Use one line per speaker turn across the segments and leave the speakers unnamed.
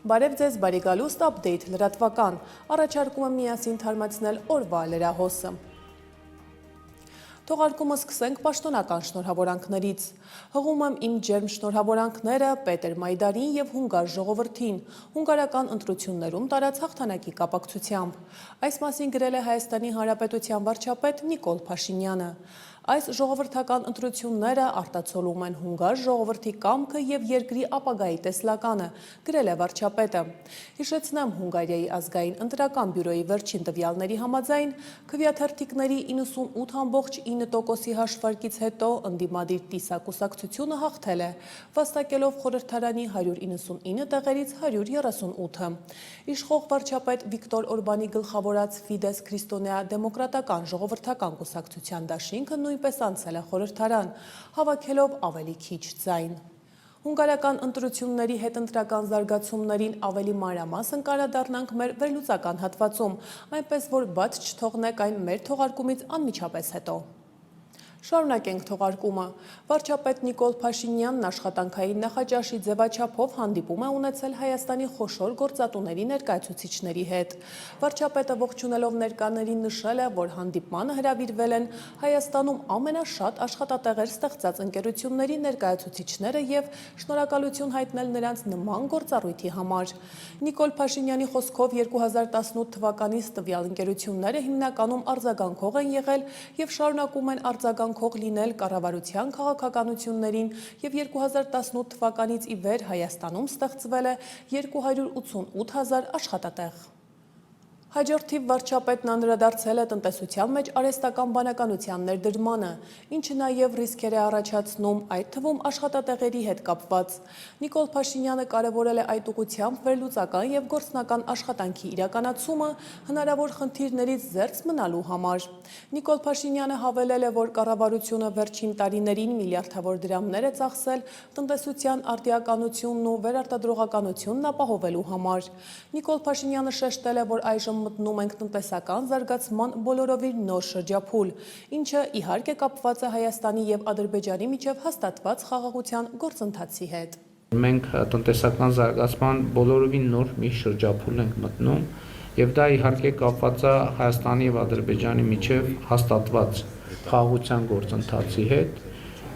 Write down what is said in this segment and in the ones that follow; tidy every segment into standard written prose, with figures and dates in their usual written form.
Բարև ձեզ, բարի գալուստ, update լրատվական, առաջարկում եմ միասին թարմացնել օրվա լրահոսը։ Թողարկումը սկսենք պաշտոնական շնորհավորանքներից։ Հղում եմ իմ ջերմ շնորհավորանքները Պետեր Մայդարին և հունգար ժողովրդին, հունգարական ընտրություններում տարած հաղթանակի կապակցությամբ։ Այս մասին գրել է Հայաստանի Հանրապետության վարչապետ Նիկոլ Փաշինյանը։ Այս ժողովրդական ընտրությունները արտացոլում են հունգար ժողովրդի կամքը և երկրի ապագայի տեսլականը, գրել է վարչապետը։ Հիշեցնեմ, Հունգարիայի ազգային ընտրական բյուրոյի վերջին տվյալների համաձայն քվեաթերթիկների 98.9%-ի հաշվարկից հետո ընդդիմադիր ՏԻՍԱ կուսակցությունը հաղթել է, վաստակելով խորհրդարանի 199 տեղերից 138-ը։ Իշխող վարչապետ Վիկտոր Օրբանի գլխավորած Ֆիդես քրիստոնյա դեմոկրատական ժողովրդական կուսակցության դաշինքը նույնպես անցել է խորհրդարան, հավաքելով ավելի քիչ ձայն։ Հունգարական ընտրությունների հետընտրական զարգացումներին ավելի մանրամասն կանդրադառնանք մեր վերլուծական հատվածում, այնպես որ բաց չթողնեք այն մեր թողարկումից անմիջապես հետո։ Շարունակենք թողարկումը։ Վարչապետ Նիկոլ Փաշինյանն աշխատանքային նախաճաշի ձևաչափով հանդիպում է ունեցել Հայաստանի խոշոր գործատուների ներկայացուցիչների հետ։ Վարչապետը ողջունելով ներկաներին նշել է, որ հանդիպմանը հրավիրվել են Հայաստանում ամենաշատ աշխատատեղեր ստեղծած ընկերությունների ներկայացուցիչները և շնորհակալություն հայտնել նրանց նման գործառույթի համար։ Նիկոլ Փաշինյանի խոսքով 2018 թվականից տվյալ ընկերությունները հիմնականում արձագանքող են եղել և շարունակում են արձագանքող լինել կառավարության քաղաքականություններին և 2018 թվականից ի վեր Հայաստանում ստեղծվել է 288,000 աշխատատեղ։ Հաջորդ թիվ վարչապետն անդրադարձել է տնտեսության մեջ արհեստական բանականության ներդրմանը, ինչը նաև ռիսկեր է առաջացնում, այդ թվում աշխատատեղերի հետ կապված։ Նիկոլ Փաշինյանը կարևորել է այդ ուղղությամբ վերլուծական և գործնական աշխատանքի իրականացումը հնարավոր խնդիրներից զերծ մնալու համար։ Նիկոլ Փաշինյանը հավելել է, որ կառավարությունը վերջին տարիներին միլիարդավոր դրամներ է ծախսել տնտեսության արդիականությունն ու վերարտադրողականությունն ապահովելու համար։ Նիկոլ Փաշինյանը շեշտել է, որ այժմ մտնում ենք տնտեսական զարգացման բոլորովին նոր շրջափուլ, ինչը իհարկե կապված է Հայաստանի և Ադրբեջանի միջև հաստատված խաղաղության գործընթացի հետ։
Մենք տնտեսական զարգացման բոլորովին նոր մի շրջափուլ ենք մտնում, եւ դա իհարկե կապված է Հայաստանի եւ Ադրբեջանի միջև հաստատված խաղաղության գործընթացի հետ,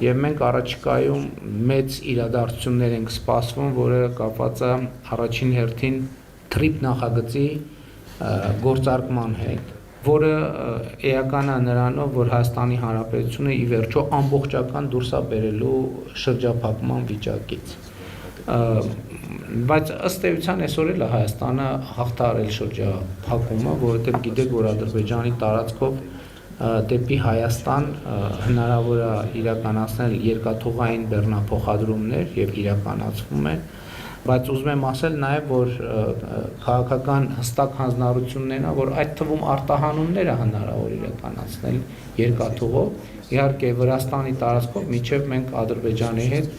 եւ մենք առաջիկայում մեծ իրադարձություններ ենք սպասվում, որը կապված է առաջին հերթին TRIP նախագծի գործարկման հետ, որը էական է նրանով, որ Հայաստանի Հանրապետությունը ի վերջո ամբողջական դուրս է բերելու շրջափակման վիճակից։ Բայց ըստ էության այսօր էլ Հայաստանը հաղթահարել շրջափակումը, որովհետև գիտեք, որ Ադրբեջանի տարածքով դեպի Հայաստան հնարավոր է իրականացնել երկաթուղային բեռնափոխադրումներ եւ իրականացվում են, բայց ուզում եմ ասել նաև, որ քաղաքական հստակ հանձնառություններն է, որ այդ թվում արտահանումները հնարավոր իրականացնել երկաթուղով, իհարկե Վրաստանի տարածքով, մինչև մենք Ադրբեջանի հետ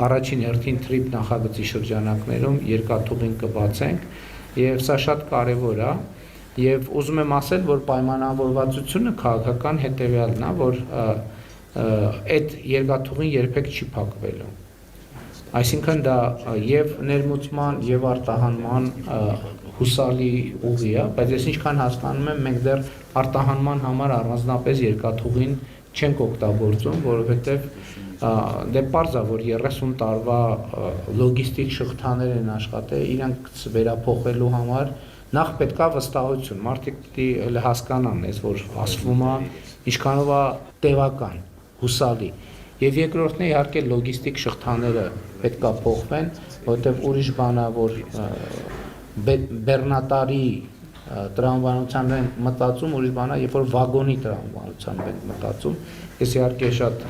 առաջին հերթին TRIP նախագծի շրջանակներում երկաթուղին կբացենք, եւ սա շատ կարեւոր է, եւ ուզում եմ ասել, որ պայմանավորվածությունը քաղաքական հետեւյալն է, որ այդ երկաթուղին երբեք չի փակվելու։ Այսինքն դա եւ ներմուծման եւ արտահանման հուսալի ուղի է, բայց ես ինչքան հասկանում եմ, մենք դեռ արտահանման համար առանձնապես երկաթուղին չենք օգտագործում, որովհետեւ դե պարզ է, որ 30 տարվա լոգիստիկ շղթաներ են աշխատել, իրանք վերափոխելու համար նախ պետք է վստահություն, մարդիկ պետք է հասկանան, որ ասվում է, ինչքանով է տևական, հուսալի։ Եվ երկրորդն է իհարկե լոգիստիկ շղթաները պետք է փոխվեն, որովհետև ուրիշ բան է, որ բեռնատարի տրամաբանության են մտածում, ուրիշ բան է, երբ որ վագոնի տրամաբանության են մտածում։ Ես իհարկե շատ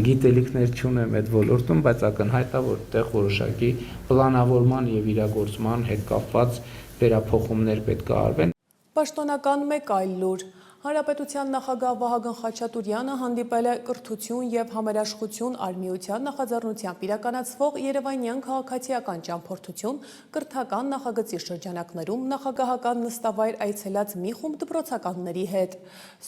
գիտելիքներ չունեմ այդ ոլորտում, բայց ակնհայտ է, որ այդտեղ որոշակի պլանավորման եւ իրագործման հետ կապված վերափոխումներ պետք է արվեն։
Պաշտոնական մեկ այլ լուր։ Հանրապետության նախագահ Վահագն Խաչատուրյանը հանդիպել է կրթություն և համերաշխություն արմիության նախաձեռնությամբ իրականացվող Երևանյան քաղաքացիական ճամփորդություն կրթական նախագծի շրջանակներում նախագահական նստավայր այցելած մի խումբ դպրոցականների հետ։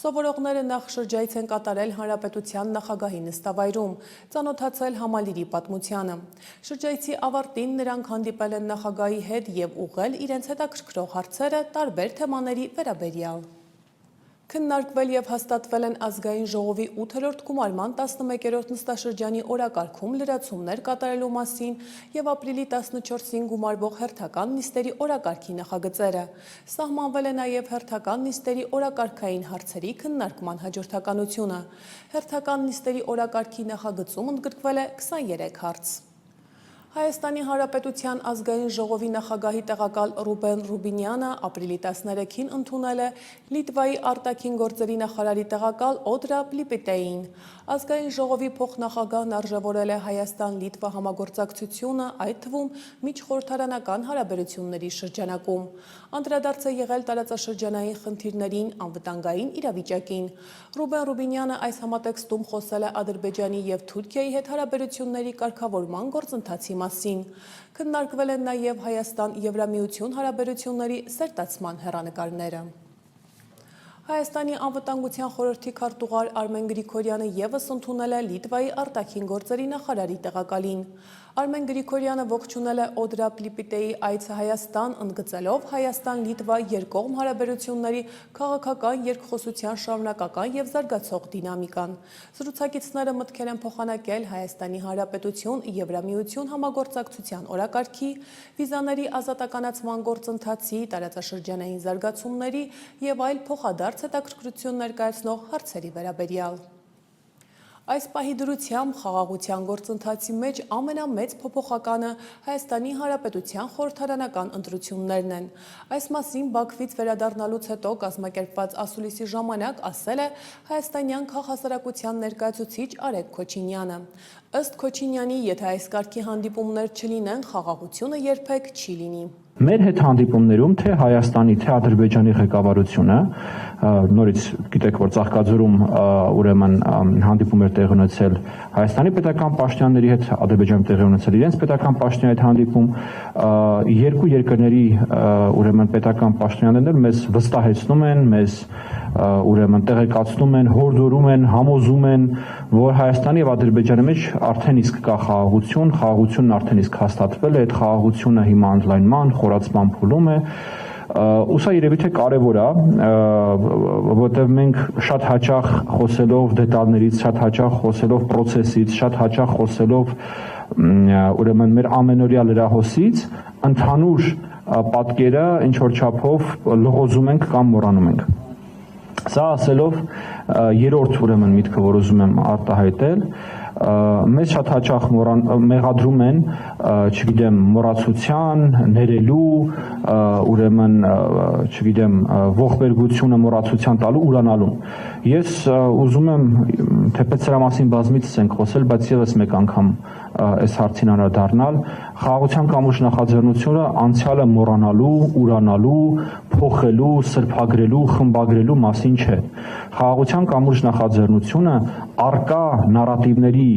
Սովորողները նախ շրջայց են կատարել Հանրապետության նախագահի նստավայրում, ծանոթացել համալիրի պատմությանը։ Շրջայցի ավարտին նրանք հանդիպել են նախագահի հետ և ուղղել իրենց հետաքրքրող հարցերը տարբեր թեմաների վերաբերյալ։ Քննարկվել և հաստատվել են ազգային ժողովի 8-րդ գումարման 11-րդ նստաշրջանի օրակարգում լրացումներ կատարելու մասին և ապրիլի 14-ին գումարվող հերթական նիստերի օրակարգի նախագծերը։ Սահմանվել է նաև հերթական նիստերի օրակարգային հարցերի քննարկման հաջորդականությունը։ Հերթական նիստերի օրակարգի նախագծում ընդգրկվել է 23 հարց։ Հայաստանի Հանրապետության ազգային ժողովի նախագահի տեղակալ Ռուբեն Ռուբինյանը ապրիլի 13-ին ընդունել է Լիտվայի արտաքին գործերի նախարարի տեղակալ Օդրա Պլիպիտեին։ Ազգային ժողովի փոխնախագահն արժևորել է Հայաստան-Լիտվա համագործակցությունը, այդ թվում միջխորհրդարանական հարաբերությունների շրջանակում։ Անդրադարձ է եղել տարածաշրջանային խնդիրներին, անվտանգային իրավիճակին։ Ռուբեն Ռուբինյանը այս համատեքստում խոսել է Ադրբեջանի և Թուրքիայի հետ հարաբերությունների կարգավորման գործընթացի մասին։ Քննարկվել են նաև Հայաստան-Եվրամիություն հարաբերությունների սերտացման հեռանկարները։ Հայաստանի անվտանգության խորհրդի քարտուղար Արմեն Գրիգորյանը ևս ընդունել է Լիտվայի արտաքին գործերի նախարարի տեղակալին։ Արմեն Գրիգորյանը ողջունել է Օդրա Պլիպիտեի այցը Հայաստան, ընդգծելով Հայաստան-Լիտվա երկկողմ հարաբերությունների քաղաքական երկխոսության շարունակական և զարգացող դինամիկան։ Զրուցակիցները մտքեր են փոխանակել Հայաստանի Հանրապետություն Եվրամիություն համագործակցության օրակարգի, վիզաների ազատականացման գործընթացի, տարածաշրջանային զարգացումների և այլ փոխադարձ հետաքրքրություն ներկայացնող հարցերի վերաբերյալ։ Այս պահի դրությամբ խաղաղության գործընթացի մեջ ամենամեծ փոփոխականը Հայաստանի Հանրապետության խորհրդարանական ընտրություններն են։ Այս մասին Բաքվից վերադառնալուց հետո կազմակերպված ասուլիսի ժամանակ ասել է հայաստանյան քաղաքասարակության ներկայացուցիչ Արեգ Քոչինյանը։ Ըստ Քոչինյանի, եթե այս կարգի հանդիպումներ չլինեն, խաղաղությունը երբեք չի լինի։
Մեր հետ հանդիպումներում թե Հայաստանի, թե Ադրբեջանի ղեկավարությունը, նորից գիտեք, որ Ծաղկաձորում ուրեմն հանդիպում էր տեղի ունեցել Հայաստանի պետական պաշտոնյաների հետ, Ադրբեջանի տեղի ունեցել իրենց պետական պաշտոնյայի հետ հանդիպում, երկու երկրների ուրեմն պետական պաշտոնյաներն մեզ վստահեցնում են, մեզ ուրեմն տեղեկացնում են, հորդորում են, համոզում են, որ Հայաստանի եւ Ադրբեջանի մեջ արդեն իսկ կա խաղաղություն, խաղաղությունն արդեն իսկ հաստատվել է, այդ խաղաղությունը հիմա ընդլայնման, խորացման փուլում է։ Ու սա երևի թե կարևոր է, որովհետև մենք շատ հաճախ խոսելով դետալներից, շատ հաճախ խոսելով process-ից, շատ հաճախ խոսելով ուրեմն մեր ամենօրյա լրահոսից ընդհանուր պատկերը ինչ որ չափով լղոզում ենք կամ մոռանում ենք։ Սա ասելով երրորդ ուրեմն միտքը, որ ուզում եմ արտահայտել, մեզ շատ հաճախ մեղադրում են, չգիտեմ, մոռացության, ներելու, ուրեմն, չգիտեմ, ողբերգությունը մոռացության տալու, ուրանալու։ Ես ուզում եմ, թեպետ սրա մասին բազմիցս ենք խոսել, բայց ևս մեկ անգամ այս հարցին անդրադառնալ, խաղաղության կամուրջ նախաձեռնությունը անցյալը մոռանալու, ուրանալու, փոխելու, սրբագրելու, խմբագրելու մասին չէ։ Խաղաղության կամուրջ նախաձեռնությունը արկա նարատիվների,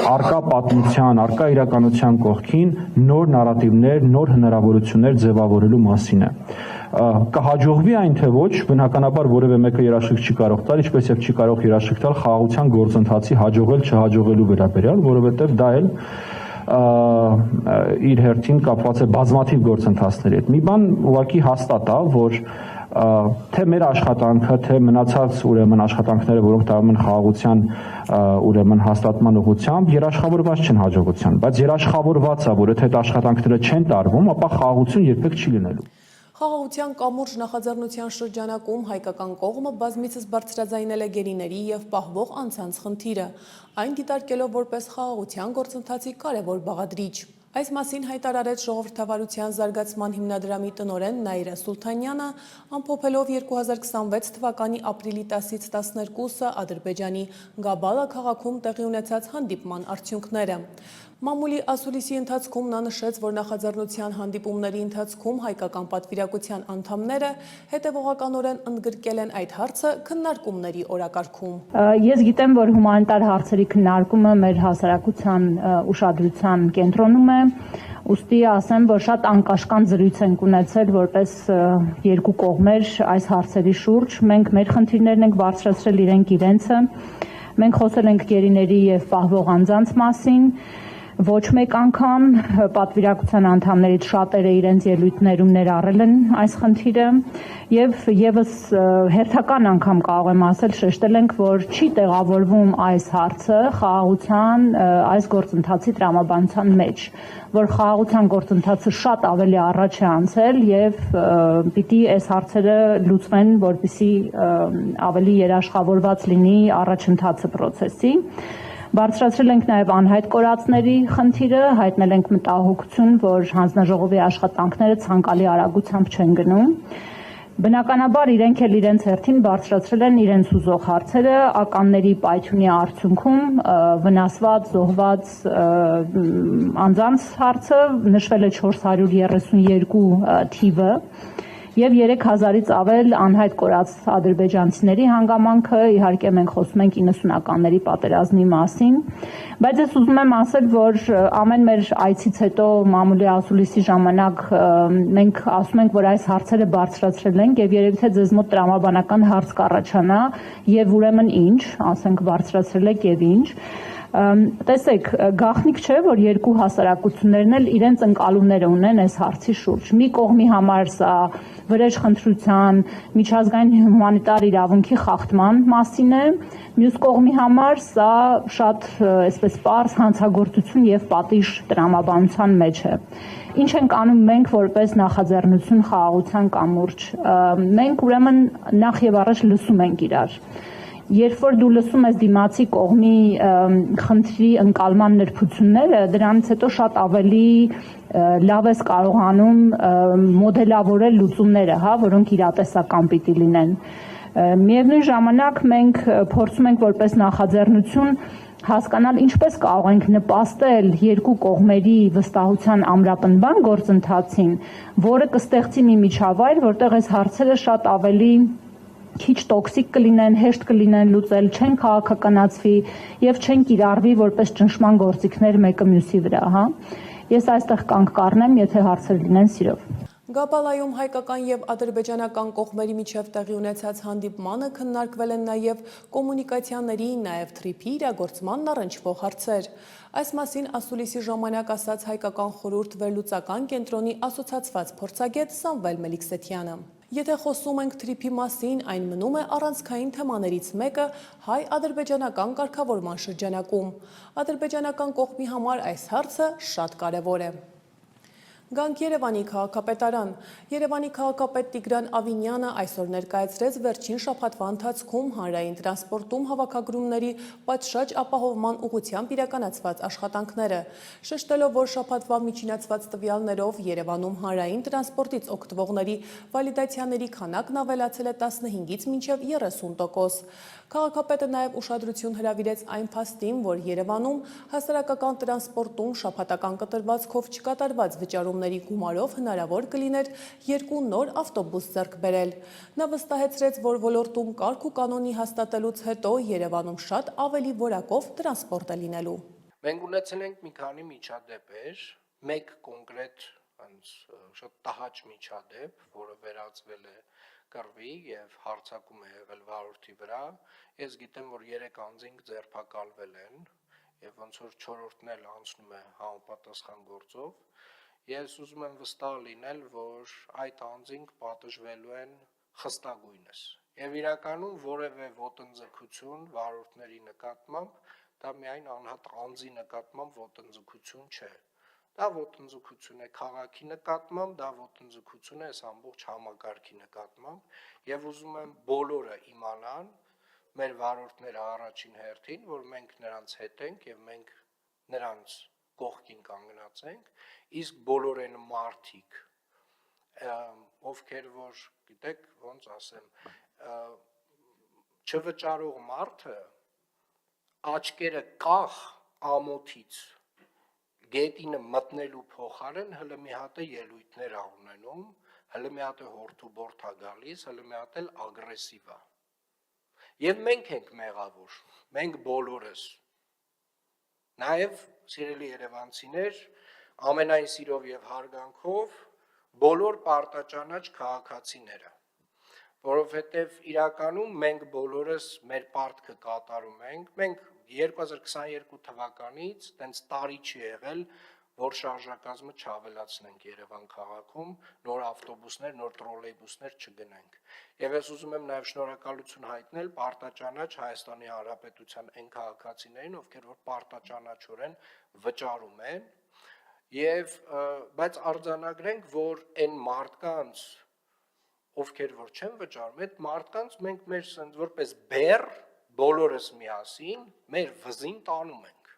արկա պատմության, արկա իրականության կողքին նոր նարատիվներ, նոր հնարավորություններ ձևավորելու մասին է։ Կհաջողվի այն թե ոչ, բնականաբար որևէ մեկը երաշխիք չի կարող տալ, ինչպես եւ չի կարող երաշխիք տալ խաղաղության գործընթացի հաջողել չհաջողելու վերաբերյալ, որովհետեւ դա էլ իր հերթին կապված է բազմաթիվ գործընթացների հետ։ Մի բան ուղղակի հաստատ է, որ թե մեր աշխատանքը, թե մնացած ուրեմն աշխատանքները, որոնք տարվում են խաղաղության ուրեմն հաստատման ուղղությամբ, երաշխավորված չեն հաջողության, բայց երաշխավորված է, որ եթե այդ աշխատանքները չեն տարվում, ապա խաղաղություն երբեք չի լինելու։
Խաղաղության կամուրջ նախաձեռնության շրջանակում հայկական կողմը բազմիցս բարձրաձայնել է գերիների և պահվող անձանց խնդիրը, այն դիտարկելով որպես խաղաղության գործընթացի կարևոր բաղադրիչ։ Այս մասին հայտարարեց Ժողովրդավարության զարգացման հիմնադրամի տնօրեն Նաիրա Սուլթանյանը, ամփոփելով 2026 թվականի ապրիլի 10-ից 12-ը Ադրբեջանի Գաբալա քաղաքում տեղի ունեցած հանդիպման արդյունքները։ Մամուլի ասուլիսի ընթացքում նա նշեց, որ նախաձեռնության հանդիպումների ընթացքում հայկական պատվիրակության անդամները հետևողականորեն ընդգրկել են այդ հարցը քննարկումների օրակարգում։
Ես գիտեմ, որ հումանիտար հարցերի քննարկումը մեր հասարակության ուշադրության կենտրոնում է, ուստի ասեմ, որ շատ անկաշկանդ զրույց ենք ունեցել որպես երկու կողմեր այս հարցերի շուրջ։ Մենք մեր խնդիրներն ենք բարձրացրել, իրենք իրենցը։ Մենք խոսել ենք գերիների եւ պահվող անձանց մասին։ Ոչ մեկ անգամ պատվիրակության անդամներից շատերը իրենց ելույթներում ներառել են այս խնդիրը եւ եւս հերթական անգամ կարող եմ ասել, շեշտել ենք, որ չի տեղավորվում այս հարցը խաղաղության այս գործընթացի տրամաբանության մեջ, որ խաղաղության գործընթացը շատ ավելի առաջ է անցել եւ պիտի այս հարցերը լուծվեն, որպեսզի ավելի երաշխավորված լինի առաջընթացը process-ի։ Բարձրացրել ենք նաև անհայտ կորածների խնդիրը, հայտնել ենք մտահոգություն, որ հանձնաժողովի աշխատանքները ցանկալի արագությամբ չեն գնում։ Բնականաբար իրենք էլ իրենց հերթին բարձրացրել են իրենց ուզող հարցերը, ականների պայթյունի արդյունքում վնասված, զոհված անձանց հարցը նշվել է 432 թիվը եւ 3000-ից ավել անհայտ կորած ադրբեջանցիների հանգամանքը, իհարկե մենք խոսում ենք 90-ականների պատերազմի մասին, բայց ես ուզում եմ ասել, որ ամեն մեր այցից հետո մամուլի ասուլիսի ժամանակ մենք ասում ենք, որ այս հարցերը բարձրացրել ենք եւ երևի թե ձեզ մոտ տրամաբանական հարց կառաջանա եւ ուրեմն ինչ, ասենք բարձրացրել եք եւ ինչ։ Տեսեք, գաղտնիք չէ, որ երկու հասարակություններն էլ իրենց ընկալումները ունեն այս հարցի շուրջ։ Մի կողմի համար սա վրեժ խնդրության, միջազգային հումանիտար իրավունքի խախտման մասին է, մյուս կողմի համար սա շատ այսպես պարզ հանցագործություն եւ պատիժ տրամաբանության մեջ է։ Ինչ ենք անում մենք որպես նախաձեռնություն խաղաղության կամուրջ։ Մենք ուրեմն նախ եւ առաջ լսում ենք իրար։ Երբ որ դու լսում ես դիմացի կողմի խնդրի ընկալման նրբությունները, դրանից հետո շատ ավելի լավ ես կարողանում մոդելավորել լուծումները, որոնք իրատեսական պիտի լինեն։ Միևնույն ժամանակ մենք փորձում ենք որպես նախաձեռնություն հասկանալ ինչպես կարող ենք նպաստել երկու կողմերի վստահության ամրապնդման գործընթացին, որը կստեղծի մի միջավայր, որտեղ այս հարցերը շատ ավելի քիչ տոքսիկ կլինեն, հեշտ կլինեն լուծել, չեն քաղաքականացվի եւ չեն կիրառվի որպես ճնշման գործիքներ մեկը մյուսի վրա, Ես այստեղ կանգ կառնեմ, եթե հարցեր լինեն սիրով։
Գաբալայում հայկական եւ ադրբեջանական կողմերի միջև տեղի ունեցած հանդիպմանը քննարկվել են նաեւ կոմունիկացիաների, նաեւ թրիփի իրագործմանն առնչվող հարցեր։ Այս մասին ասուլիսի ժամանակ ասաց հայկական խորհուրդ վերլուծական կենտրոնի ասոցացված փորձագետ Սամվել Մելիքսեթյանը։ Եթե խոսում ենք թրիփի մասին, այն մնում է առանցքային թեմաներից մեկը հայ-ադրբեջանական կարգավորման շրջանակում։ Ադրբեջանական կողմի համար այս հարցը շատ կարևոր է։ Գանք Երևանի քաղաքապետարան։ Երևանի քաղաքապետ Տիգրան Ավինյանը այսօր ներկայացրեց վերջին շաբաթվա ընթացքում հանրային տրանսպորտում հավաքագրումների պատշաճ ապահովման ուղղությամբ իրականացված աշխատանքները։ Շեշտելով, որ շաբաթվա միջինացված տվյալներով Երևանում հանրային տրանսպորտից օգտվողների վալիդացիաների քանակն ավելացել է 15-ից մինչև 30%։ Քաղաքապետը նաև ուշադրություն հրավիրեց այն փաստին, որ Երևանում հասարակական տրանսպորտում շաբաթական կտրվածքով չկատարված վճարումների գումարով հնարավոր կլիներ 2 նոր ավտոբուս ձեռք բերել։ Նա վստահեցրեց, որ ոլորտում կարգ ու կանոնի հաստատելուց հետո Երևանում շատ ավելի որակով տրանսպորտ է լինելու։
Մենք ունեցել ենք մի քանի միջադեպեր, մեկ կոնկրետ շատ տհաճ միջադեպ, որը վերածվել է կռվի եւ հարձակում է եղել վարորդի վրա։ Ես գիտեմ, որ 3 անձինք ձերբակալվել են եւ ոնց որ 4-րդն էլ անցնում է համապատասխան գործով։ Ես ուզում եմ վստահ լինել, որ այդ անձինք պատժվելու են խստագույնս։ Եվ իրականում որևէ ոտնձգություն վարորդների նկատմամբ դա միայն անհատ անձի նկատմամբ ոտնձգություն չէ։ Դա ոտնձգություն է քաղաքի նկատմամբ, դա ոտնձգություն է այս ամբողջ համակարգի նկատմամբ եւ ուզում եմ բոլորը իմանան, մեր վարորդները առաջին հերթին, որ մենք նրանց հետ ենք եւ մենք նրանց կողքին կանգնած ենք, իսկ բոլոր այն մարդիկ, ովքեր որ գիտեք, ոնց ասեմ, չվճարող մարդը աչքերը կախ ամոթից գետինը մտնելու փոխարեն հələ մի հատ է ելույթներ ա ունենում, հələ մի հատ է հորթուբորթ ա գալիս, հələ մի հատ էլ ագրեսիվ ա։ Եվ մենք ենք մեղավոր, մենք բոլորս։ Նաև սիրելի երևանցիներ, ամենայն սիրով եւ հարգանքով բոլոր պարտաճանաչ քաղաքացիները, որովհետեւ իրականում մենք բոլորս մեր պարտքը կատարում ենք, մենք 2022 թվականից տենց տարի չի եղել, որ շարժակազմը չավելացնենք Երևան քաղաքում, նոր ավտոբուսներ, նոր տրոլեյբուսներ չգնենք։ Եվ ես ուզում եմ նաև շնորհակալություն հայտնել պարտաճանաչ Հայաստանի Հանրապետության այն քաղաքացիներին, ովքեր որ պարտաճանաչորեն վճարում են, եւ բայց արձանագրենք, որ այն մարդկանց, ովքեր որ չեն վճարում, այդ մարդկանց մենք մեր սենց որպես բեռ բոլորս միասին մեր վզին տանում ենք։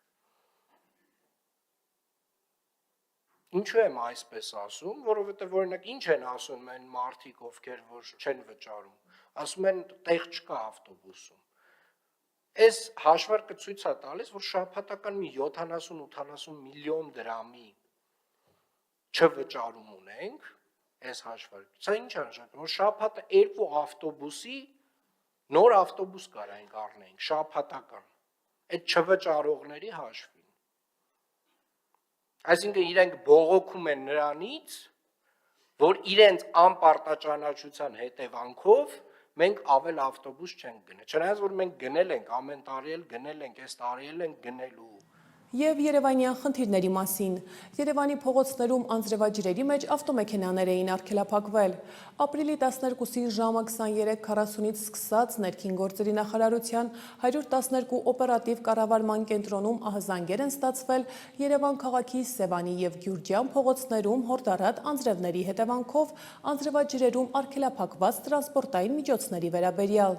Ինչու եմ այսպես ասում, որովհետև օրինակ ինչ են ասում այն մարդիկ, ովքեր որ չեն վճարում, ասում են տեղ չկա ավտոբուսում։ Այս հաշվարկը ցույց է տալիս, որ շաբաթական մի 70-80 միլիոն դրամի չվճարում ունենք, այս հաշվարկը։ Սա ինչ է նշանակում, որ շաբաթը 2 ավտոբուսի նոր ավտոբուս կարայինք առնենք, շաբաթական, այդ չվճարողների հաշվին։ Այսինքն իրենք բողոքում են նրանից, որ իրենց անպարտաճանաչության հետևանքով մենք ավել ավտոբուս չենք գնել։ Չնայած որ մենք գնել ենք, ամեն տարի էլ գնել ենք, այս տարի էլ ենք գնելու։
Եվ երևանյան խնդիրների մասին։ Երևանի փողոցներում անձրևաջրերի մեջ ավտոմեքենաներ էին արգելափակվել։ Ապրիլի 12-ի ժամը 23:40-ից սկսած ներքին գործերի նախարարության 112 օպերատիվ կառավարման կենտրոնում ահազանգեր են ստացվել Երևան քաղաքի Սևանի եւ Գյուրջյան փողոցներում հորդառատ անձրևների հետևանքով անձրևաջրերում արգելափակված տրանսպորտային միջոցների վերաբերյալ։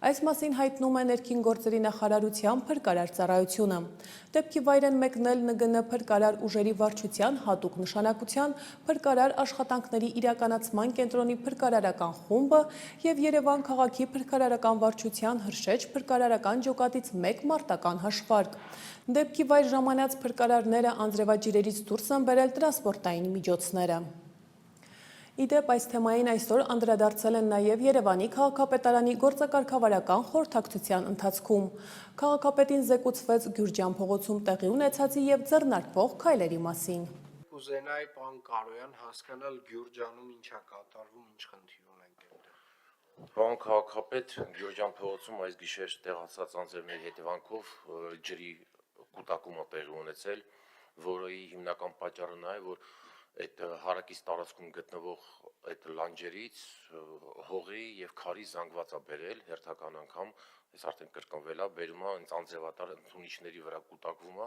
Այս մասին հայտնում է ներքին գործերի նախարարության փրկարար ծառայությունը։ Դեպքի վայր են մեկնել ՆԳՆ փրկարար ուժերի վարչության հատուկ նշանակության փրկարար աշխատանքների իրականացման կենտրոնի փրկարարական խումբը եւ Երևան քաղաքի փրկարարական վարչության Հրշեջ փրկարարական ջոկատից 1 մարտական հաշվարկ։ Դեպքի վայր ժամանած փրկարարները անձրևաջրերից դուրս են բերել տրանսպորտային միջոցները։ Իդեպ այս թեմային այսօր անդրադարձել են նաև Երևանի քաղաքապետարանի գործակարգավարական խորհրդակցության ընթացքում։ Քաղաքապետին զեկուցվեց Գյուրջյան փողոցում տեղի ունեցածի եւ ձեռնարկվող քայլերի մասին։
Կուզենայի պարոն Կարոյան հասկանալ Գյուրջանում ինչա կատարվում, ինչ խնդիր ունենք այնտեղ։
Պարոն քաղաքապետ, Գյուրջյան փողոցում այս գիշեր տեղացած անձրևների հետևանքով ջրի կուտակում է տեղի ունեցել, որի հիմնական պատճառը նա է, որ այդ հարակից տարածքում գտնվող այդ լանջերից հողի եւ քարի զանգված է բերել հերթական անգամ, այս արդեն կրկնվել է, բերում է անձրևատար ընդունիչների վրա կուտակվում է,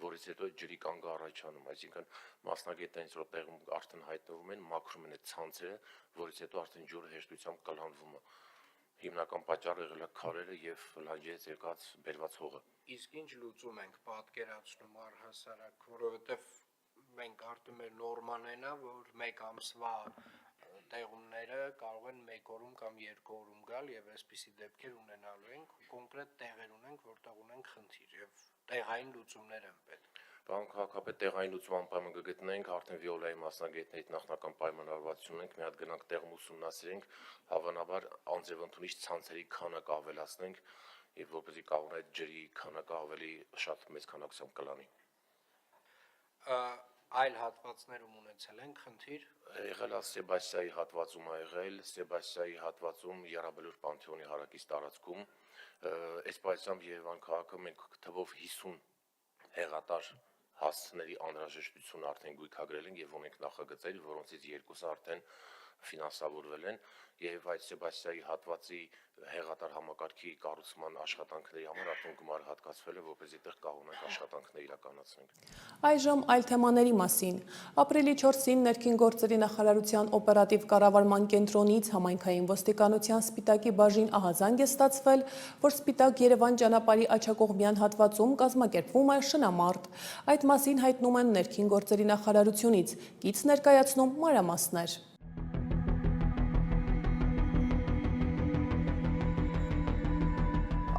որից հետո ջրի կանգ առաջանում, այսինքն մասնագետային որ տեղում արդեն հայտնվում են, մաքրում են այդ ցանցերը, որից հետո արդեն ջուրը հեշտությամբ կլանվում է։ Հիմնական պատճառը եղել է քարերը եւ լանջերից եկած բերված հողը։
Իսկ ինչ լուծում ենք պատկերացնում առհասարակ, որովհետեւ մենք արդեն մեր նորման այնա, որ 1 ամսվա տեղումները կարող են 1 օրում կամ 2 օրում գալ եւ այսպիսի դեպքեր ունենալու ենք, կոնկրետ տեղեր ունենք, որտեղ ունենք խնդիր եւ տեղային լուծումներ են պետք։
Պարոն քաղաքապետ, տեղային լուծում անպայման կգտնենք, արդեն վիոլայի մասնագետներից նախնական պայմանավորվածություն ենք, մի հատ գնանք տեղում ուսումնասիրենք, հավանաբար անձրևընդունիչ ցանցերի քանակը ավելացնենք եւ որպեսզի կարող այդ ջրի քանակը ավելի շատ մեծ քանակությամբ կլանի։
Այլ հատվածներում ունեցել են խնդիր։
Եղել է Սեբաստիայի հատվածում ա եղել, Սեբաստիայի հատվածում Եռաբլուր Պանթեոնի հարակից տարածքում, այս պայծամ Երևան քաղաքը մենք թվով 50 հեղատար հասցների անհրաժեշտություն արդեն գույքագրել ենք եւ ունենք նախագծեր, որոնցից 2-ը արդեն ֆինանսավորվել են եւ այդ Սեբաստիայի հատվածի հեղատար համակարգի կառուցման աշխատանքների համար արդեն գումար հատկացվել է, որպեսզի այդտեղ կարողանանք աշխատանքներ իրականացնենք։
Այժմ այլ թեմաների մասին։ Ապրիլի 4-ին ներքին գործերի նախարարության օպերատիվ կառավարման կենտրոնից համայնքային ոստիկանության Սպիտակի բաժին ահազանգ է ստացվել, որ Սպիտակ Երևան ճանապարհի աջակողմյան հատվածում կազմակերպվում է շնամարտ։ Այդ մասին հայտնում են ներքին գործերի նախարարությունից, կից ներկայացնում մանրամասներ։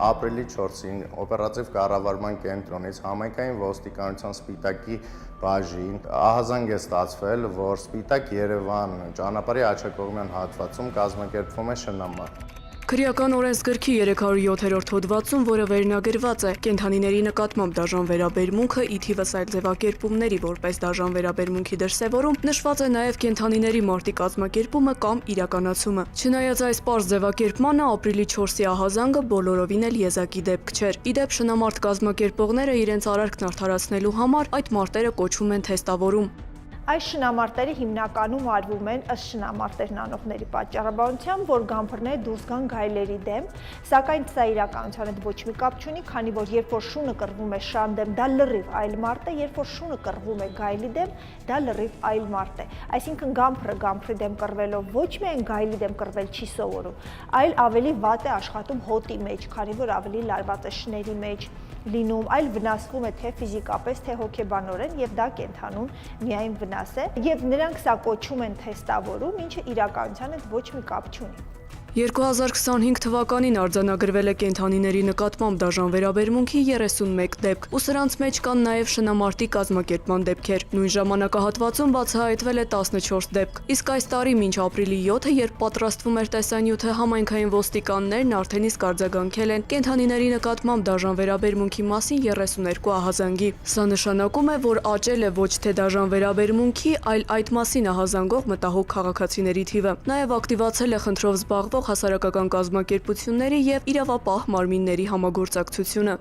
ապրիլի 4-ին օպերատիվ կառավարման կենտրոնից համայնքային ոստիկանության Սպիտակի բաժին ահազանգ է ստացվել, որ Սպիտակ Երևան ճանապարհի աջակողմյան հատվածում կազմակերպվում է շնամարտ։
Քրեական օրենսգրքի 307-րդ հոդվածում, որը վերնագրված է կենդանիների նկատմամբ դաժան վերաբերմունքը ի թիվս այլ ձևակերպումների որպես դաժան վերաբերմունքի դրսևորում, նշված է նաև կենդանիների մարտի կազմակերպումը կամ իրականացումը։ Չնայած այս պարզ ձևակերպմանը, ապրիլի 4-ի ահազանգը բոլորովին էլ եզակի դեպք չէր։ Ի դեպ, շնամարտ կազմակերպողները իրենց արարքն արդարացնելու համար այդ մարտերը կոչվում են թեստավորում։
Այս շնամարտերը հիմնականում արվում են ըստ շնամարտերն անողների պատճառաբանությամբ, որ գամփրները դուրս գան գայլերի դեմ, սակայն սա իրականության հետ ոչ մի կապ չունի, քանի որ երբ որ շունը կռվում է շան դեմ, դա լրիվ այլ մարդ է, երբ որ շունը կռվում է գայլի դեմ, դա լրիվ այլ մարդ է։ Այսինքն գամփրը գամփրի դեմ կռվելով ոչ միայն գայլի դեմ կռվել չի սովորում, այլ ավելի վատ է աշխատում հոտի մեջ, քանի որ ավելի լարված է շների մեջ լինում, այլ վնասվում է թե ֆիզիկապես, թե հոգեբանորեն եւ դա կենդանուն միայն վնաս է եւ նրանք սա կոչում են թեստավորում, ինչը իրականության հետ ոչ մի կապ չունի։
2025 թվականին արձանագրվել է կենդանիների նկատմամբ դաժան վերաբերմունքի 31 դեպք, ու սրանց մեջ կան նաև շնամարտի կազմակերպման դեպքեր։ Նույն ժամանակահատվածում բացահայտվել է 14 դեպք, իսկ այս տարի մինչ ապրիլի 7-ը, երբ պատրաստվում էր տեսանյութը, համայնքային ոստիկաններն արդեն իսկ արձագանքել են կենդանիների նկատմամբ դաժան վերաբերմունքի մասին 32 ահազանգի։ Սա նշանակում է, որ աճել է ոչ թե դաժան վերաբերմունքի, այլ այդ մասին ահազանգող մտահոգ քաղաքացիների թիվը։ Նաև ակտիվացել է խնդրով զբաղվող հասարակական կազմակերպությունների եւ իրավապահ մարմինների համագործակցությունը։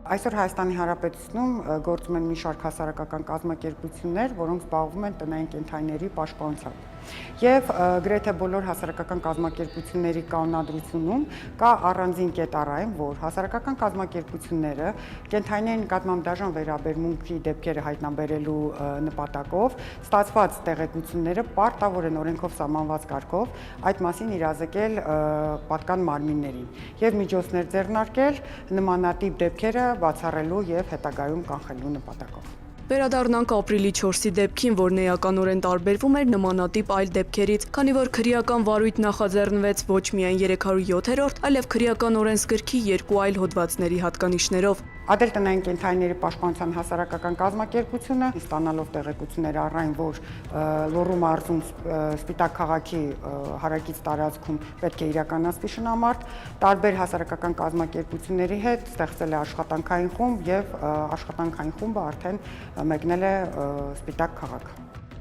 Այսօր Հայաստանի Հանրապետությունում գործում են մի շարք հասարակական կազմակերպություններ, որոնք զբաղվում են տնային կենդանիների պաշտպանությամբ։ Եվ գրեթե բոլոր հասարակական կազմակերպությունների կանոնադրությունում կա առանձին կետառային, որ հասարակական կազմակերպությունները կենդանիների նկատմամբ դաժան վերաբերմունքի դեպքերը հայտնաբերելու նպատակով ստացված տեղեկությունները պարտավոր են օրենքով սահմանված կարգով այդ մասին իրազեկել պատկան մարմիններին եւ միջոցներ ձեռնարկել նմանատիպ դեպքերը բացառելու եւ հետագայում կանխելու նպատակով։
Վերադառնանք ապրիլի 4-ի դեպքին, որն էականորեն տարբերվում էր նմանատիպ այլ դեպքերից, քանի որ քրեական վարույթ նախաձեռնվեց ոչ միայն 307-րդ, այլև քրեական օրենսգրքի 2 այլ հոդվածների հատկանիշներով։
Ադել տնային կենդանիների պաշտպանության հասարակական կազմակերպությունը ստանալով տեղեկություններ առայն, որ Լոռու մարզում Սպիտակ քաղաքի հարակից տարածքում պետք է իրականացվի շնամարտ, տարբեր հասարակական կազմակերպությունների հետ ստեղծել է աշխատանքային խումբ եւ աշխատանքային խումբը արդեն մեկնել է Սպիտակ քաղաք։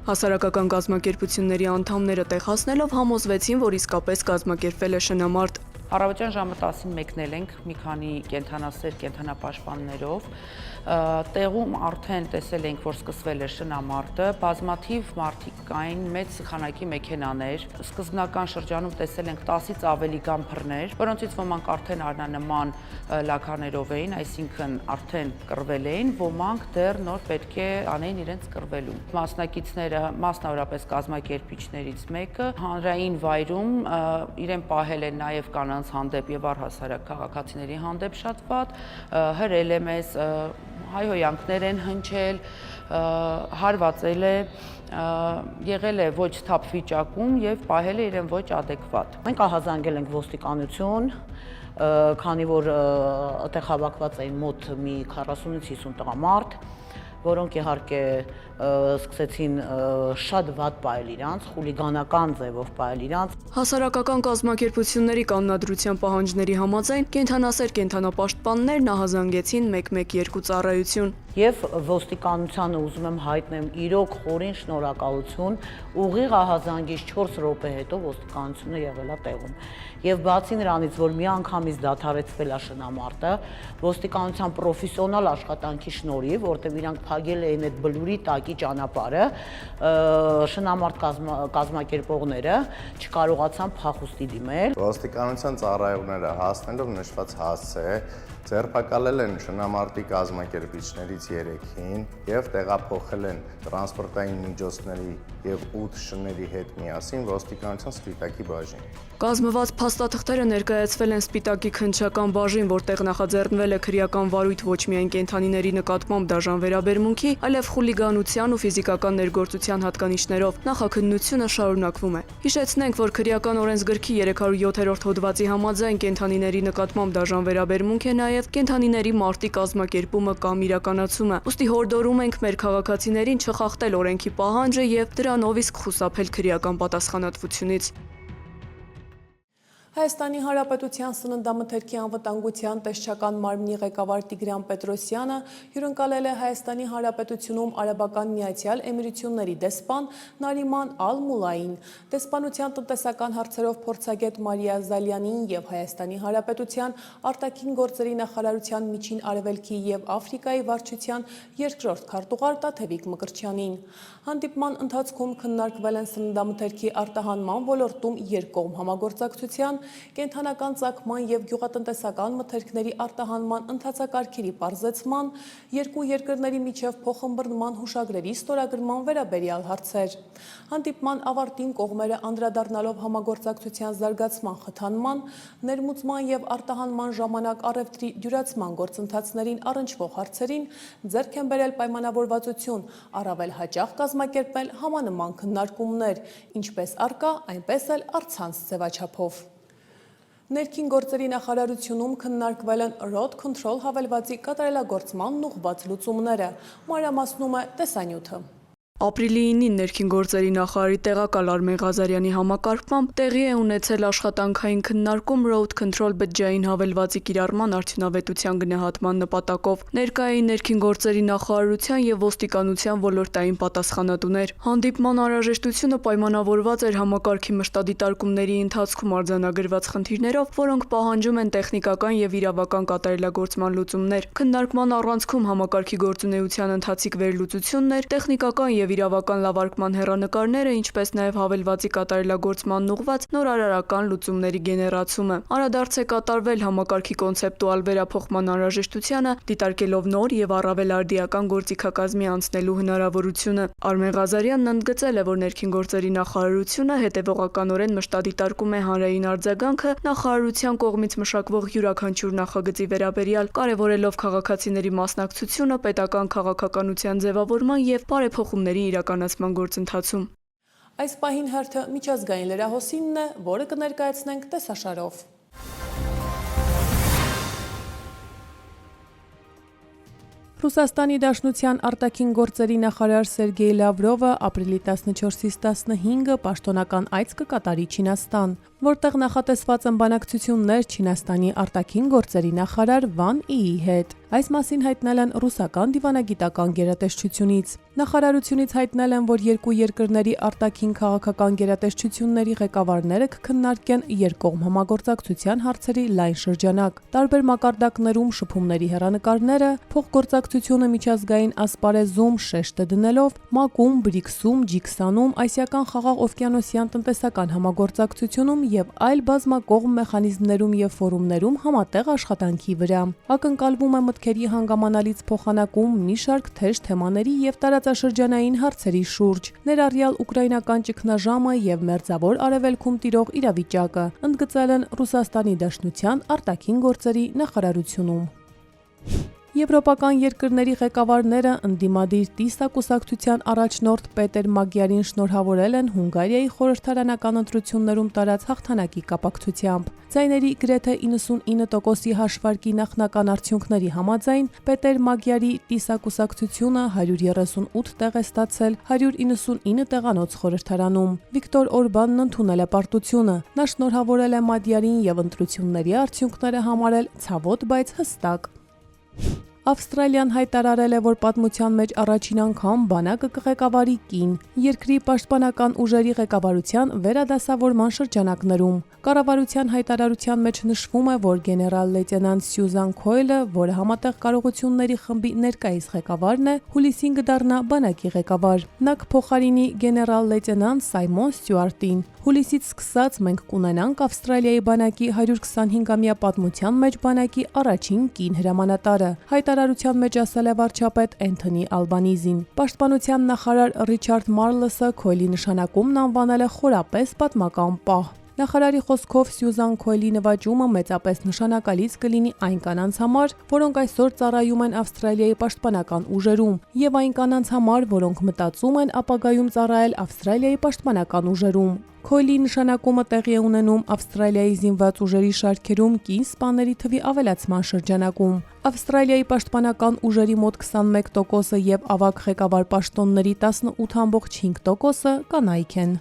Հասարակական կազմակերպությունների անդամները տեղ հասնելով համոզվեցին, որ իսկապես կազմակերպվել է շնամարտ։
Առավոտյան ժամը 10-ին մեկնել ենք մի քանի կենդանասեր կենդանապաշտպաններով, տեղում արդեն տեսել ենք, որ սկսվել է շնամարտը, բազմաթիվ մարդիկ կային, մեծ քանակի մեքենաներ, սկզբնական շրջանում տեսել ենք 10-ից ավելի գամփրներ, որոնցից ոմանք արդեն արնանման լաքարներով էին, այսինքն արդեն կռվել էին, ոմանք դեռ նոր պետք է անեին իրենց կռվելու։ Մասնակիցները, մասնավորապես կազմակերպիչներից մեկը, հանրային վայրում իրեն պահել են նաև կանանց հանդեպ եւ առհասարակ քաղաքացիների հանդեպ շատ վատ, հրել է մեզ, հայհոյանքներ են հնչել, հարվածել է, եղել է ոչ թափ վիճակում եւ պահել է իրեն ոչ ադեկվատ։
Մենք ահազանգել ենք ոստիկանություն, քանի որ այդտեղ հավաքված էին մոտ մի 40-ից 50 տղամարդ, որոնք իհարկե սկսեցին շատ վատ պահել իրանց, խուլիգանական ձևով պահել իրանց։
Հասարակական կազմակերպությունների կանոնադրության պահանջների համաձայն կենդանասեր կենդանապաշտպաններն ահազանգեցին 112 ծառայություն։
Եվ ոստիկանությանը ուզում եմ հայտնեմ իրոք խորին շնորհակալություն, ուղիղ ահազանգից 4 րոպե հետո ոստիկանությունը եղել է տեղում։ Եվ բացի նրանից, որ միանգամից դադարեցվել է շնամարտը, ոստիկանության պրոֆեսիոնալ աշխատանքի շնորհիվ, որտեղ իրանք փակել էին այդ բլուրի տակի ճանապարհը, շնամարտ կազմակերպողները չկարողացան փախուստի դիմել։
Ոստիկանության ծառայողները հասնելով նշված հասցե ձերբակալել են շնամարտի կազմակերպիչներից 3-ին եւ տեղափոխել են տրանսպորտային միջոցների եւ 8 շների հետ միասին ոստիկանության Սպիտակի բաժին։
Կազմված փաստաթղթերը ներկայացվել են Սպիտակի քննչական բաժին, որտեղ նախաձեռնվել է քրեական վարույթ ոչ միայն կենդանիների նկատմամբ դաժան վերաբերմունքի, այլև խուլիգանության ու ֆիզիկական ներգործության հատկանիշներով։ Նախաքննությունը շարունակվում է։ Հիշեցնենք, որ քրեական օրենսգրքի 307-րդ հոդվածի համաձայն կենդանիների նկատմամբ դաժան վերաբերմունք է նաև կենդանիների մարտի կազմակերպումը կամ իրականացումը։ Ուստի հորդորում ենք մեր քաղաքացիներին չխախտել օրենքի պահանջը եւ դրանով իսկ խուսափել քրեական պատասխանատվությունից։
Հայաստանի Հանրապետության Սննդամթերքի անվտանգության տեսչական մարմնի ղեկավար Տիգրան Պետրոսյանը հյուրընկալել է Հայաստանի Հանրապետությունում Արաբական Միացյալ Էմիրությունների դեսպան Նարիման Ալ-Մուլային, դեսպանության տնտեսական հարցերով փորձագետ Մարիա Զալյանին եւ Հայաստանի Հանրապետության արտաքին գործերի նախարարության Միջին Արևելքի եւ Աֆրիկայի վարչության երկրորդ քարտուղար Տաթևիկ Մկրտչյանին։ Հանդիպման ընթացքում քննարկվել են սննդամթերքի արտահանման ոլորտում երկկողմ համագործակցության, կենդանական ծագման և գյուղատնտեսական մթերքների արտահանման ընթացակարգերի պարզեցման, երկու երկրների միջև փոխըմբռնման հուշագրերի ստորագրման վերաբերյալ հարցեր։ Հանդիպման ավարտին կողմերը անդրադառնալով համագործակցության զարգացման խթանման, ներմուծման և արտահանման ժամանակ առևտրի դյուրացման գործընթացներին առնչվող հարցերին ձեռք են բերել պայմանավորվածություն, առավել հաճախ կազմակերպել համանման քննարկումներ, ինչպես առկա, այնպես էլ առցանց ձևաչափով։ Ներքին գործերի նախարարությունում քննարկվել են Road Control հավելվածի կատարելագործմանն ուղղված լուծումները, մանրամասնում է տեսանյութը։
Ապրիլի 9-ին ներքին գործերի նախարարի տեղակալ Արմեն Ղազարյանի համակարգմամբ տեղի է ունեցել աշխատանքային քննարկում Road Control բջջային հավելվածի կիրառման արդյունավետության գնահատման նպատակով։ Ներկային ներքին գործերի նախարարության եւ ոստիկանության ոլորտային պատասխանատուներ։ Հանդիպման անհրաժեշտությունը պայմանավորված էր համակարգի մշտադիտարկումների ընթացքում արձանագրված խնդիրներով, որոնք պահանջում են տեխնիկական եւ իրավական կատարելագործման լուծումներ։ Քննարկման առանցքում համակարգի գործունեության ընթացիկ վերլուծություններ, տեխնիկական եւ իրավական լավարկման հեռանկարները, ինչպես նաև հավելվածի կատարելագործմանն ուղղված նորարարական լուծումների գեներացումը։ Անդրադարձ է կատարվել համակարգի կոնցեպտուալ վերափոխման անհրաժեշտությանը, դիտարկելով նոր եւ առավել արդիական գործիքակազմի անցնելու հնարավորությունը։ Արմեն Ղազարյանն ընդգծել է, որ ներքին գործերի նախարարությունը հետևողականորեն մշտադիտարկում է հանրային արձագանքը նախարարության կողմից մշակվող յուրաքանչյուր նախագծի վերաբերյալ, կարևորելով քաղաքացիների մասնակցությունը պետական քաղաքականության ձևավորման եւ բարեփոխումների իրականացման գործընթացում։
Այս պահին հերթը միջազգային լրահոսինն է, որը կներկայացնենք տեսաշարով։ Ռուսաստանի Դաշնության արտաքին գործերի նախարար Սերգեյ Լավրովը ապրիլի 14-ից 15-ը պաշտոնական այց կկատարի Չինաստան, որտեղ նախատեսված են բանակցություններ Չինաստանի արտաքին գործերի նախարար Վան Իի հետ։ Այս մասին հայտնել են ռուսական դիվանագիտական գերատեսչությունից։ Նախարարությունից հայտնել են, որ երկու երկրների արտաքին քաղաքական գերատեսչությունների ղեկավարները կքննարկեն երկկողմ համագործակցության հարցերի լայն շրջանակ։ Տարբեր մակարդակներում շփումների հեռանկարները, փոխգործակցությունը միջազգային ասպարեզում շեշտը դնելով, ՄԱԿ-ում, ԲՐԻԿՍ-ում, G20-ում, Ասիական խաղաղօվկիանոսյան տնտեսական համագործակցությունում եւ այլ բազմակողմ մեխանիզմներում եւ ֆորումներում համատեղ աշխատանքի վրա։ Ակնկալվում է մտքերի հանգամանալից փոխանակում մի շարք թեժ թեմաների եւ տարածաշրջանային հարցերի շուրջ, ներառյալ ուկրաինական ճգնաժամը եւ Մերձավոր Արևելքում տիրող իրավիճակը, ընդգծել են Ռուսաստանի Դաշնության արտաքին գործերի նախարարությունում։ Եվրոպական երկրների ղեկավարները ընդդիմադիր TISA կուսակցության առաջնորդ Պետեր Մագյարին շնորհավորել են Հունգարիայի խորհրդարանական ընտրություններում տարած հաղթանակի կապակցությամբ։ Ձայների գրեթե 99%-ի հաշվարկի նախնական արդյունքների համաձայն Պետեր Մագյարի TISA կուսակցությունը 138 տեղ է ստացել 199 տեղանոց խորհրդարանում։ Վիկտոր Օրբանն ընդունել է պարտությունը։ Նա շնորհավորել է Մադյարին եւ ընտրությունների արդյունքները համարել ցավոտ, բայց հստակ։ Ավստրալիան հայտարարել է, որ պատմության մեջ առաջին անգամ բանակը կղեկավարի կին, երկրի պաշտպանական ուժերի ղեկավարության վերադասավորման շրջանակներում։ Կառավարության հայտարարության մեջ նշվում է, որ գեներալ լեյտենանտ Սյուզան Քոյլը, որը համատեղ կարողությունների խմբի ներկայիս ղեկավարն է, հուլիսին կդառնա բանակի ղեկավար։ Նա կփոխարինի գեներալ լեյտենանտ Սայմոն Ստյուարտին։ Հուլիսից սկսած մենք կունենանք Ավստրալիայի բանակի 125-ամյա պատմության մեջ բանակի առաջին կին հրամանատարը, հայտարարության մեջ ասել է վարչապետ Էնթոնի Ալբանիզին։ Պաշտպանության նախարար Ռիչարդ Մարլսը Քոյլի նշանակումն անվանել է խորապես պատմական պահ։ Նախարարի խոսքով Սյուզան Քոյլի նվաճումը մեծապես նշանակալից կլինի այն կանանց համար, որոնք այսօր ծառայում են Ավստրալիայի պաշտպանական ուժերում, եւ այն կանանց համար, որոնք մտածում են ապագայում ծառայել Ավստրալիայի պաշտպանական ուժերում։ Քոյլի նշանակումը տեղի է ունենում Ավստրալիայի զինված ուժերի շարքերում կին սպաների թվի ավելացման շրջանակում։ Ավստրալիայի պաշտպանական ուժերի մոտ 21% եւ ավագ ղեկավար պաշտոնների 18.5% կանայք են։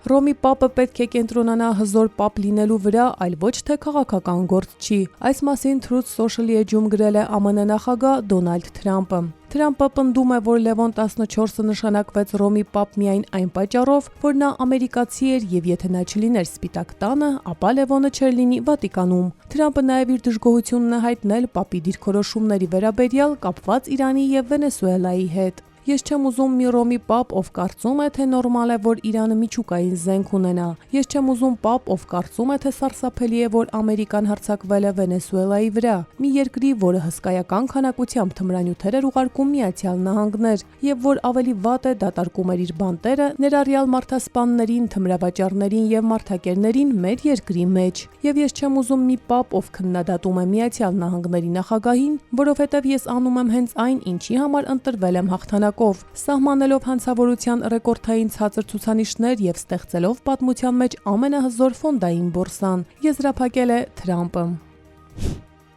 Ռոմի Պապը պետք է կենտրոնանա հզոր Պապ լինելու վրա, այլ ոչ թե քաղաքական գործչի։ Այս մասին Truth Social-ի էջում գրել է ԱՄՆ նախագահ Դոնալդ Թրամփը։ Թրամփը պնդում է, որ Լևոն 14-ը նշանակվեց Ռոմի Պապ միայն այն պատճառով, որ նա ամերիկացի էր եւ եթե նա չլիներ Սպիտակ տանը, ապա Լևոնը չէր լինի Վատիկանում։ Թրամփը նաեւ իր դժգոհությունն է հայտնել Պապի դիրքորոշումների վերաբերյալ կապված Իրանի եւ Վենեսուելայի հետ։ Ես չեմ ուզում մի Ռոմի Պապ, ով կարծում է, թե նորմալ է, որ Իրանը միջուկային զենք ունենա։ Ես չեմ ուզում Պապ, ով կարծում է, թե սարսափելի է, որ Ամերիկան հարձակվել է Վենեսուելայի վրա, մի երկրի, որը հսկայական քանակությամբ թմրանյութեր էր ուղարկում Միացյալ Նահանգներ, եւ որ ավելի վատ է դատարկում էր իր բանտերը, ներառյալ մարդասպաններին, թմրավաճառներին եւ մարդակերներին մեր երկրի մեջ։ Եվ ես չեմ ուզում մի Պապ, ով քննադատում է Միացյալ Նահանգների նախագահին, որովհետեւ ես անում եմ հենց այն, ինչի համար ընտրվել եմ հաղթանակ, սահմանելով հանցավորության ռեկորդային ցածր ցուցանիշներ եւ ստեղծելով պատմության մեջ ամենահզոր ֆոնդային բորսան, եզրափակել է Թրամփը։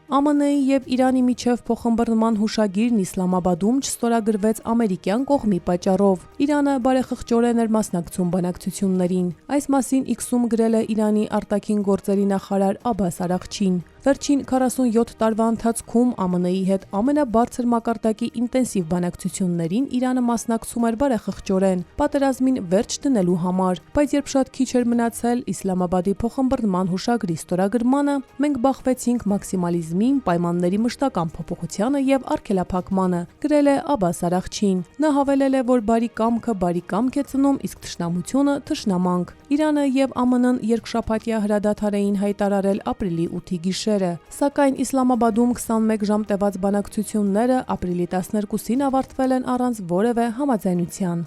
ԱՄՆ-ի եւ Իրանի միջև փոխըմբռնման հուշագիրն Իսլամաբադում չստորագրվեց ամերիկյան կողմի պատճառով։ Իրանը բարեխղճորեն էր մասնակցում բանակցություններին։ Այս մասին X-ում գրել է Իրանի արտաքին գործերի նախարար Աբբաս Արաղչին։ Վերջին 47 տարվա ընթացքում ԱՄՆ-ի հետ ամենաբարձր մակարդակի ինտենսիվ բանակցություններին Իրանը մասնակցում էր բարեխղճորեն, պատերազմին վերջ դնելու համար, բայց երբ շատ քիչ էր մնացել Իսլամաբադի փոխըմբռնման հուշագրի ստորագրմանը, մենք բախվեցինք մաքսիմալիզմին, պայմանների մշտական փոփոխությանը եւ արգելափակմանը, գրել է Աբբաս Արաղչին։ Նա հավելել է, որ բարի կամք է ծնում, իսկ թշնամությունը թշնամանք։ Իրանը եւ ԱՄՆ-ն երկշաբաթյա հրադադար էին հայտարարել ապրիլի 8-ի գիշերը, սակայն Իսլամաբադում 21 ժամ տևած բանակցությունները ապրիլի 12-ին ավարտվել են առանց որևէ համաձայնության։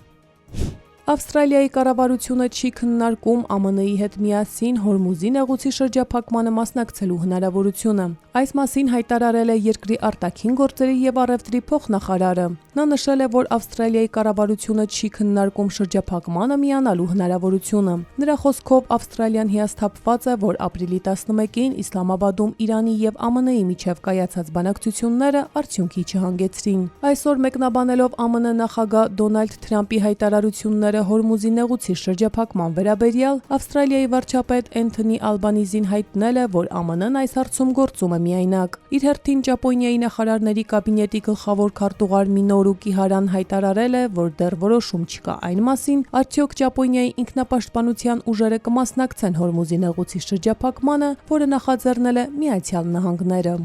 Ավստրալիայի կառավարությունը չի քննարկում ԱՄՆ-ի հետ միասին Հորմուզի նեղուցի շրջափակմանը մասնակցելու հնարավորությունը։ Այս մասին հայտարարել է երկրի արտաքին գործերի եւ առևտրի փոխնախարարը։ Նա նշել է, որ Ավստրալիայի կառավարությունը չի քննարկում շրջափակմանը միանալու հնարավորությունը։ Նրա խոսքով Ավստրալիան հիասթափված է, որ ապրիլի 11-ին Իսլամաբադում Իրանի եւ ԱՄՆ-ի միջև կայացած բանակցությունները արդյունքի չհանգեցրին։ Այսօր մեկնաբանելով ԱՄՆ նախագահ Դոնալդ Թրամփի հայտարարությունները Հորմուզի նեղուցի շրջափակման վերաբերյալ, Ավստրալիայի վարչապետ Էնթոնի Ալբանիզին հայտնել է, որ ԱՄՆ-ն այս հարցում գործում է միայնակ։ Իր հերթին Ճապոնիայի նախարարների կաբինետի գլխավոր քարտուղար Մինորու Կիհարան հայտարարել է, որ դեռ որոշում չկա այն մասին, արդյոք Ճապոնիայի ինքնապաշտպանության ուժերը կմասնակցեն Հորմուզի նեղուցի շրջափակմանը, որը նախաձեռնել է Միացյալ Նահանգները։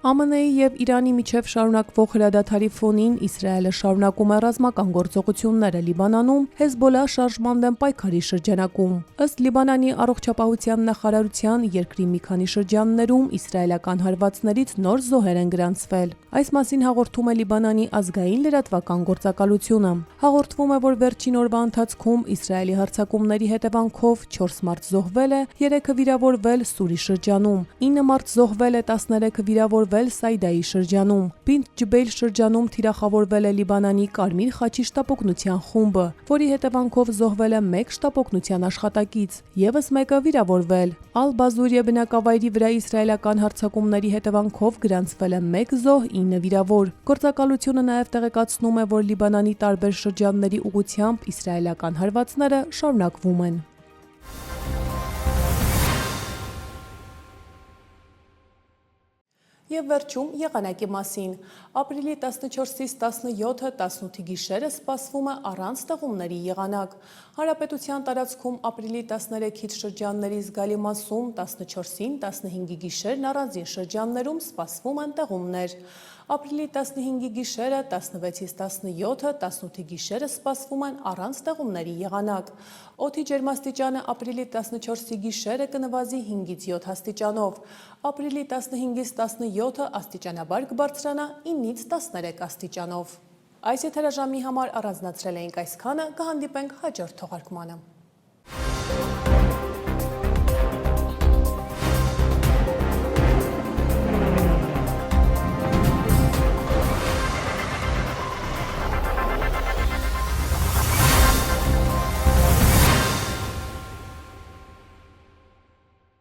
ԱՄՆ-ի եւ Իրանի միջև շարունակվող հրադադարի ֆոնին Իսրայելը շարունակում է ռազմական գործողությունները Լիբանանում Հեզբոլլահ շարժման դեմ պայքարի շրջանակում։ Ըստ Լիբանանի առողջապահության նախարարության, երկրի մի քանի շրջաններում իսրայելական հարվածներից նոր զոհեր են գրանցվել։ Այս մասին հաղորդում է Լիբանանի ազգային լրատվական գործակալությունը։ Հաղորդվում է, որ վերջին օրվա ընթացքում Իսրայելի հարձակումների հետևանքով 4 մարդ զոհվել է, 3-ը վիրավորվել Սուրի շրջանում, 9 մարդ զոհվել է, 13-ը վիրավորվել Սայդայի շրջանում։ Բինտ Ջբեյլ շրջանում թիրախավորվել է Լիբանանի Կարմիր խաչի շտապօգնության խումբը, որի հետևանքով զոհվել է 1 շտապօգնության աշխատակից, եւս մեկը վիրավորվել։ Ալ-Բազուրիա բնակավայրի վրա իսրայելական հարձակումների հետևանքով գրանցվել է 1 զոհ, 9 վիրավոր։ Գործակալությունը նաեւ տեղեկացնում է, որ Լիբանանի տարբեր շրջանների ուղղությամբ իսրայելական հարվածները շարունակվում են։ Եվ վերջում եղանակի մասին։ Ապրիլի 14-ից 17-ը 18-ի գիշերը սպասվում է առանց տեղումների եղանակ։ Հանրապետության տարածքում ապրիլի 13-ից շրջանների զգալի մասում 14-ին 15-ի գիշերն առանձին շրջաններում սպասվում են տեղումներ։ Ապրիլի 15-ի գիշերը 16-ից 17-ը 18-ի գիշերը սպասվում են առանց տեղումների եղանակ։ Օդի ջերմաստիճանը ապրիլի 14-ի գիշերը կնվազի 5-ից 7 աստիճանով, ապրիլի 15-ից 17-ը աստիճանաբար կբարձրանա 9-ից 13 աստիճանով։ Այս եթերաժամի համար առանձնացրել էինք այսքանը, կհանդիպենք հաջորդ թողարկմանը։